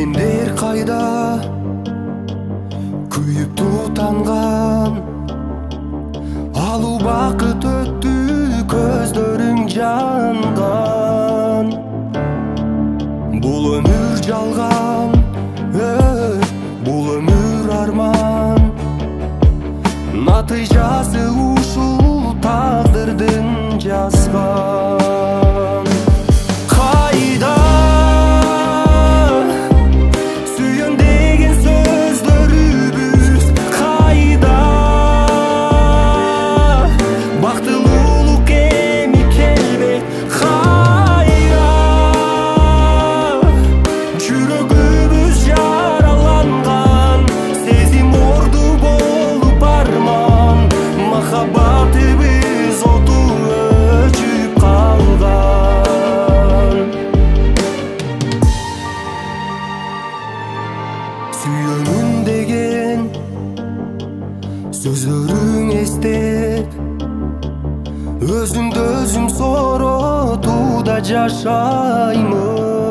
Сезимдер кайда күйүп тутанган, ал убакыт өттү көздөрүң жанган. Бул өмүр жалган, бул өмүр арман, натыйжасы ушул тагдырдын жазган. Кайда сүйөн деген сөздөрүбүз, кайда бактылуулук эми келбейт, кайда жүрөгүбүз жараланган, сезим орду болуп арман, махаббатыбыз оту өчүп калган. Сүйөнүм деген сөздөрүң эстеп, өзүмдү өзүм сооротууда жашаймын.